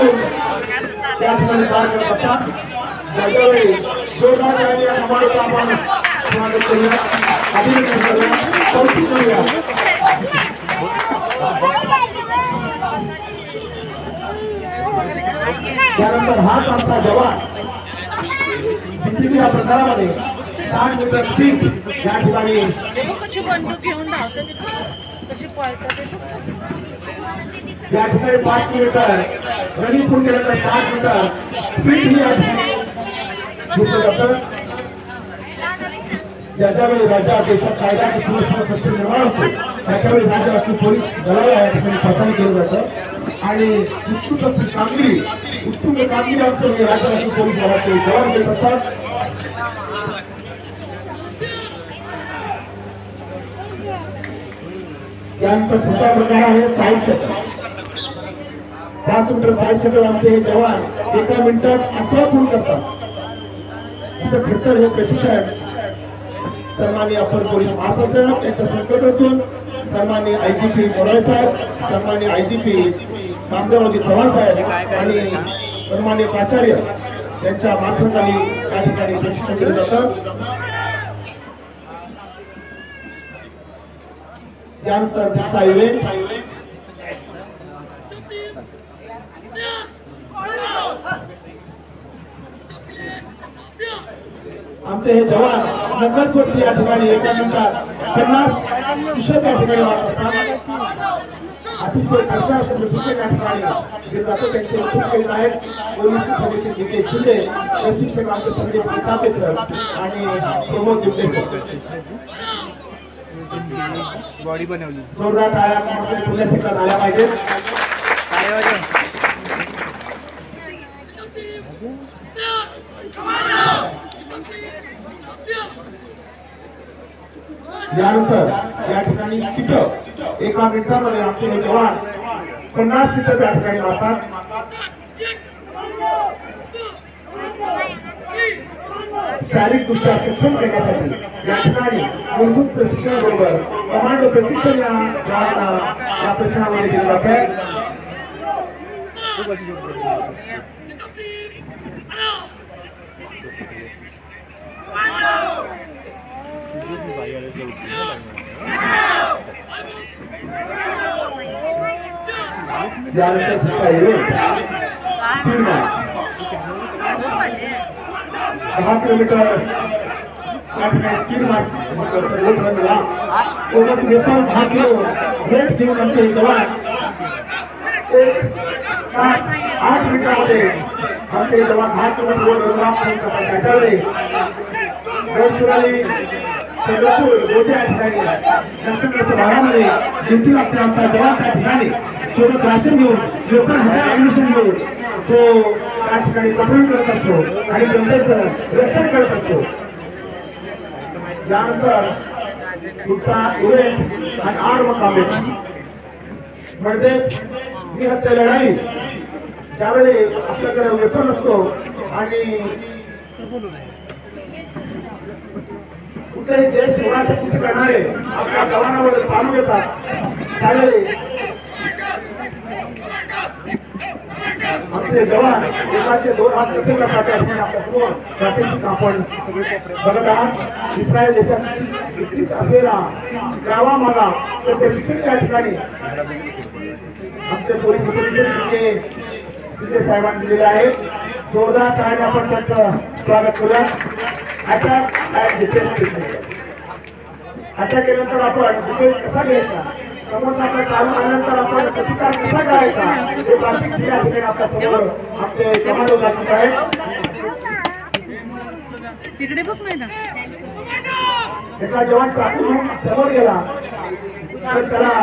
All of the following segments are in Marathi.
करून त्या ठिकाणी पार करत असतात. ज्यावेळी जोरदार या समारोहाचं आपण स्वागत करूया, अभिनंदन करूया, कौतुक करूया. त्यानंतर हाच आमचा जवान या प्रकारामध्ये 60 मीटर स्पीड या ठिकाणी या ठिकाणी 5 मीटर रनिंग पूर्ण केल्यानंतर 60 मीटर स्पीड ही या ठिकाणी घेतलं जातं. ज्याच्यावेळी राज्यात देशात कायदा सुव्यवस्था प्रश्न निर्माण होतो त्याच्यावेळी राज्य राखीव पोलीस दलाला या ठिकाणी पसंत केलं जातं आणि उत्कृष्ट कामगिरी आमचं राज्य राखीव पोलीस दलाचे जवान देत असतात. त्यानंतर पुढचा प्रकार आहे side shuttle. 5 metre side shuttle आमचे हे जवान 1 मिनिटात 18 पूर्ण करतात. असं खरतर हे प्रशिक्षण सन्माननीय अपर पोलीस महासंचालक यांच्या संकटातून सन्माननीय IGP मोराळे साहेब, सन्माननीय IGP नामदेवजी चव्हाण साहेब आणि सन्माननीय प्राचार्य यांच्या मार्गदर्शनाखाली या ठिकाणी प्रशिक्षण दिलं जातं. त्यानंतर पुढचा इव्हेंट आमचे हे जवान नगरस्वरती या ठिकाणी 1 मिनिटात 50 पुषप या ठिकाणी मारत असतात. अतिशय कष्टाचं प्रशिक्षण या ठिकाणी दिलं जातं. त्यांचे खूप करीत आहेत पोलीस सदस्य जिथे शिंदे, प्रशिक्षक आमचे संदीप सापेकर आणि प्रमोद दिवसे. बॉडी बनवली जोरदार टाळ्या फुल्यासारख्या झाल्या पाहिजेत. यानंतर या ठिकाणी सीट 1 मिनिटामध्ये आमचे हे जवान 50 सीट या ठिकाणी मारतात. शारीरिकदृष्ट्या सक्षम करण्यासाठी या ठिकाणी मूलभूत प्रशिक्षणाबरोबर कमांडो प्रशिक्षण या प्रशिक्षणामध्ये दिलं जात आहे. यानंतर पुढचा इव्हेंट 10 किलोमीटर स्पीड मार्च सोबत घेऊन 10 किलो वेट घेऊन आमचे जवान 8 मिनिटांमध्ये आमचे जवान 10 किलोमीटर त्याच्यावेळी गडचिरोली चंद्रपूर मोठ्या ठिकाणी नक्षत्राच्या भागामध्ये ड्युटी लागते. आमचा जवान त्या ठिकाणी सोबत राशन घेऊन लोकल हॉटेल ऍडमिशन घेऊन तो त्या ठिकाणी पेट्रोल करत असतो आणि जनतेचं रक्षण करत असतो. यानंतर पुढचा इव्हेंट आणि 8 मुकाबले म्हणजेच निहत्या लढाई. ज्यावेळी आपल्याकडे वेपन असतो आणि कुठेही देश होण्याची करणारे आपल्या जवानावर चालू येतात त्यावेळी आमचे जवान एकाचे 2 हात कसे करतात आपल्या समोर प्रादेशिक आपण बघत आहात. इस्रायल देशात विकसित असलेला गावामागा तो प्रशिक्षण त्या ठिकाणी आमचे पोलीस शिंदे साहेबांनी दिलेले आहे. जोरदार टाळ्याने आपण त्यांचं स्वागत करूया. अटॅक केल्यानंतर आपण डिफेन्स कसा घ्यायचा, समोरचा आपला चालू आल्यानंतर आपण प्रतिकार कसा करायचा हे प्रात्यक्षिक या ठिकाणी आपल्या समोर आमचे कमांडो दाखवत आहेत. तिकडे बघ नाही ना, एका जवान चाकू समोर गेला तर त्याला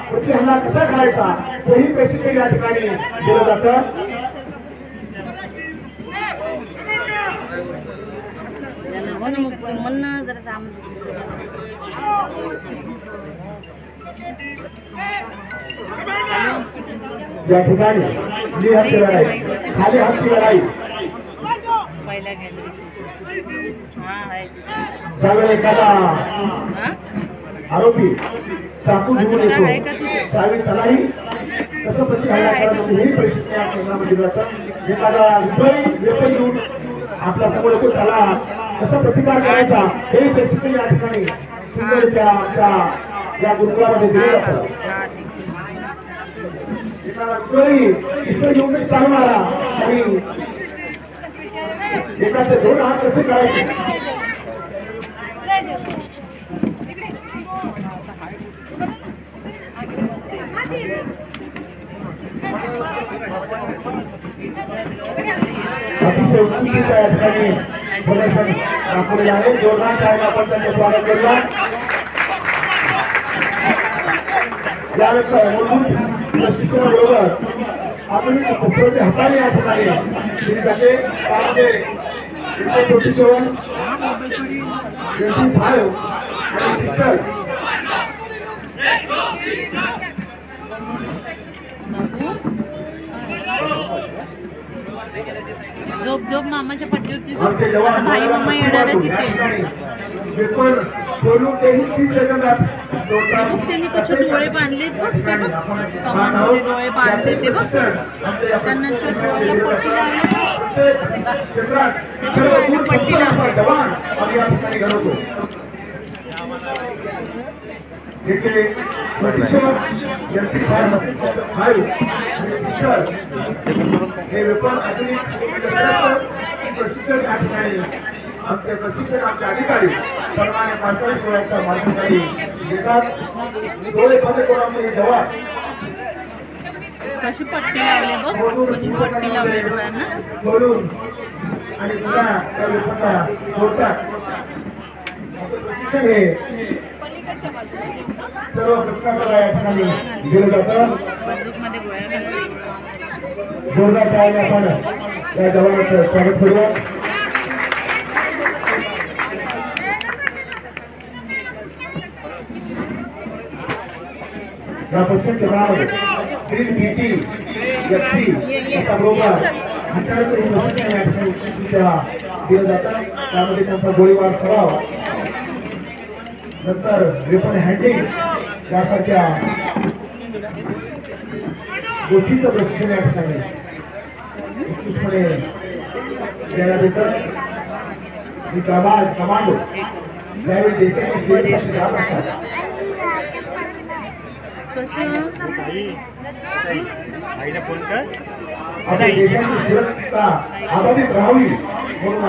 प्रतिहल्ला कसा करायचा तेही प्रशिक्षण या ठिकाणी दिलं जातं. या ठिकाणी निहत्या लढाई, खाली हातची लढाई. ज्यावेळी एखादा आरोपी चाकू घेऊन येतो त्यावेळी त्यालाही कसं प्रतिहल्ला करायचं हेही प्रशिक्षण या केंद्रामध्ये जातं. एखादा विद्रोही वेपन घेऊन आपला समोर येतो त्याला कसा प्रतिकार करायचा हे प्रशिक्षण या ठिकाणी सुंदररित्या आमच्या या गुरुकुलामध्ये दिलं जातं. एखादा विद्रोही पिस्तूल घेऊन चालवणारा आणि एकाचे दोन हात कसे करायचे अतिशय उत्कृष्ट या ठिकाणी प्रदर्शन दाखवले आहे. जोरदार टाळ्या आपण त्यांचं स्वागत करूया. यावेळेस मूलभूत प्रशिक्षणाबरोबर आपण शस्त्राचे हाताने या ठिकाणी दिली जाते. त्यामध्ये 47, 25 आणि पिस्टल झोप झोप मामाच्या पाठीवरती भाई मामा येणार आहे तिथे. त्यांनी कसे डोळे बांधले बघ ते बघ कमांडोचे डोळे बांधले ते बघ त्यांना डोळ्याला पट्टी लागली पट्टी लागली. आमचे प्रशिक्षक आमचे अधिकारी परवाने 45 वयाच्या माणसासाठी देतात. डोळे बंद करून आमचे जवान कशी पट्टी लावली बघ कशी पट्टी लावली डोळ्यांना बोलून आणि पुन्हा त्या लोकांना सोडतात. प्रशिक्षण हे सर्व प्रश्नांना या ठिकाणी दिलं जातं. बंदूकमध्ये गोळ्या घालून जोरदार टाळ्याने आपण या जवानाचं स्वागत करूया. या पश्चिम केंद्रामध्ये ग्रीन बीटी एफसी याचा बरोबर दिलं जातं. त्यामध्ये त्यांचा गोळीबार सराव नंतर वेपन हँडलिंग यासारख्या गोष्टीचं प्रशिक्षण या ठिकाणी उत्कृष्टपणे देण्यात येतं. ही कमांडो ज्यावेळी देशाच्या सेवेसाठी जात असतात आपल्या देशाची सुरक्षितता अबाधित राहावी म्हणून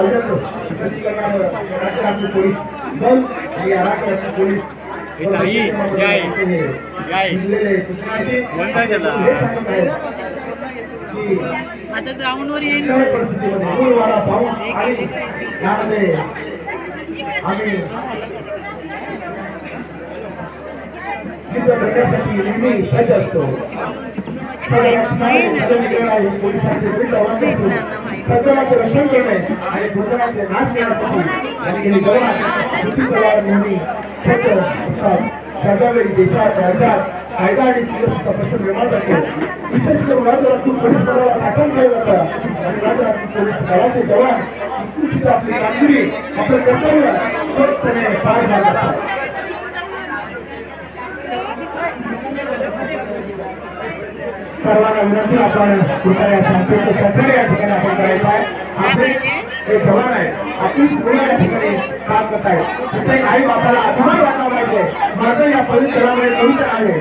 राज्य पोलीस दल आणि राज्य पोलीस आता ग्राउंडवर येईल आम्ही नेहमी सज्ज असतो. सज्जनाचे रक्षण करणे आणि दुर्जनाचे नाश करण्यासाठी आणि हे जवान नेहमी सज्ज असतात. त्याच्यावेळी देशात राज्यात कायदा आणि सुव्यवस्थेचा प्रश्न निर्माण करतो. विशेष करून राज्य राखीव पोलीस दलाला शासन केलं जातं आणि राज्य राखीव पोलीस दलाचे जवान उत्कृष्ट आपली कामगिरी आपलं कर्तव्य स्वतःपणे पार पाडत असतात. सर्वांना विनंती आपण कृपया या संस्थेचे सहकार्य या ठिकाणी आपण करायचं आहे. आपले हे जवान आहेत आपलीच मुलं या ठिकाणी काम करत आहेत. प्रत्येक आई बापाला अभिमान वाटला पाहिजे माझं या परिसरामध्ये पवित्र आहे.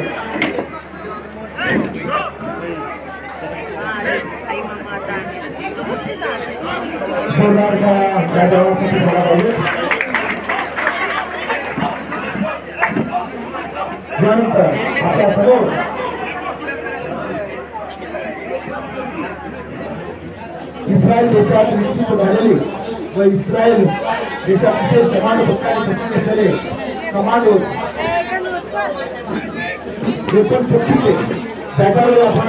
जवानासाठी मला पाहिजे त्यानंतर आपल्या समोर इस्रायल देशात विकसित झालेली व इस्रायल देशात विशेष कमांडो पथकाने प्रशिक्षण घेतलेले कमांडो वेपन सेफ्टीचे त्याच्यावर आपण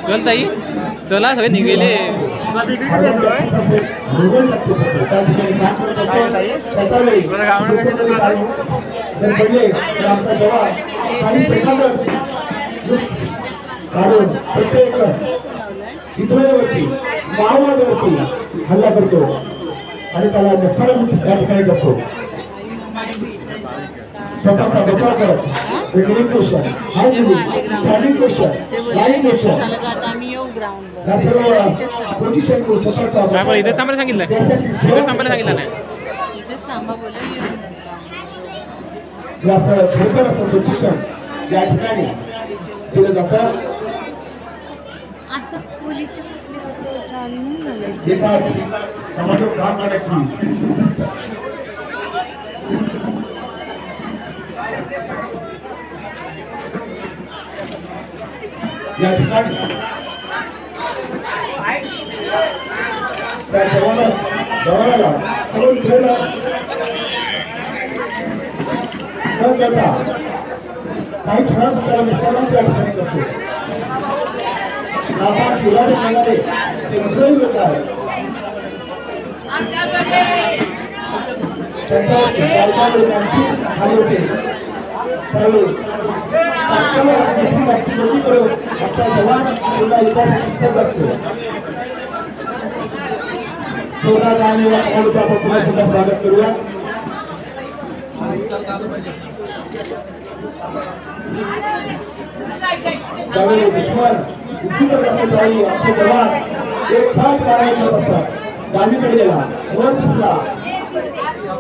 चल ताई चला सगळे निघेले प्रत्येक इतरांवरती माओवाद्यावरती हल्ला करतो आणि त्याला नसताना या ठिकाणी करतो स्वतःचा बचाव करत बेगिनिंग क्वेश्चन हाय स्टँडिंग क्वेश्चन लाईन क्वेश्चन आम्ही येऊ ग्राउंडवर या सर्व पोझिशन को स्वतःचा काय बरं इथेच थांबायला सांगितलं इथेच थांबायला सांगितलं नाही इथेच थांबा बोला या सर्व छोटं असं प्रशिक्षण या ठिकाणी दिलं जातं आता पोलीसच्या चालू नाही झालं एकाच टमाटो काम करण्याची या ठिकाणी त्या जवानाला करून ठेवलं न करता काही क्षणात त्याला मिसळून त्या ठिकाणी करतो नापास विराट करणारे ते विजयी लोक आहेत त्यांच्यावरती 4-5 लोकांची खाली होते त्यावेळी करून आपला जवान पुन्हा इतिहासात असतो सोना जाणीला आपण पुन्हा सुद्धा स्वागत करूया त्यावेळी दुश्मन युद्ध करत असतो त्यावेळी आमचे जवान एक साथ कार्य करत असतात डावीकडे गेला वर दिसला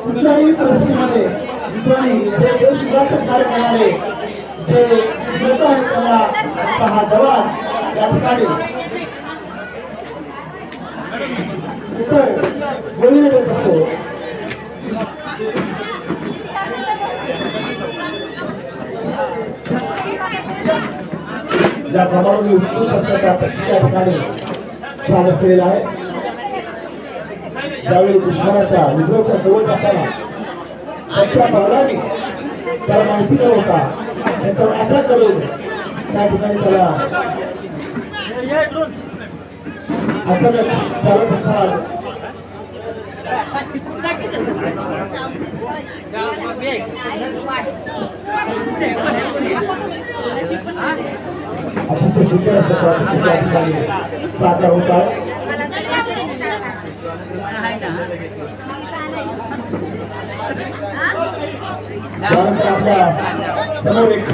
कुठल्याही परिस्थितीमध्ये मित्रांनी जे देशविरोधाचं कार्य करणारे जे लोक आहेत त्यांना आमचा हा जवान या ठिकाणी उत्तर बोलले देत असतो ज्या प्रमाणे उत्कृष्ट असतात त्या प्रशिक्षण या ठिकाणी स्वागत केलेलं आहे ज्यावेळी दुश्मनाच्या विद्रोहाच्या जवळ असताना त्यांच्या बळाने त्याला माहिती न होता त्यांच्यावर अटॅक करून त्या ठिकाणी त्याला अचानक चालत असताना अतिशय सुंदर असं त्या ठिकाणी साकार होतात त्यानंतर आपल्या समोर एक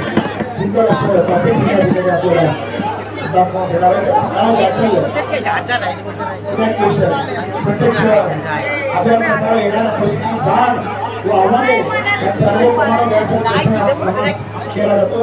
सुंदर असं प्रादेशिक या ठिकाणी आपल्याला दाखवून देणार आहे नाव गाठलेलं प्रत्यक्ष आपल्याला येणारा परिस्थिती जाण व आव्हाने या सर्व प्रमाणात केला जातो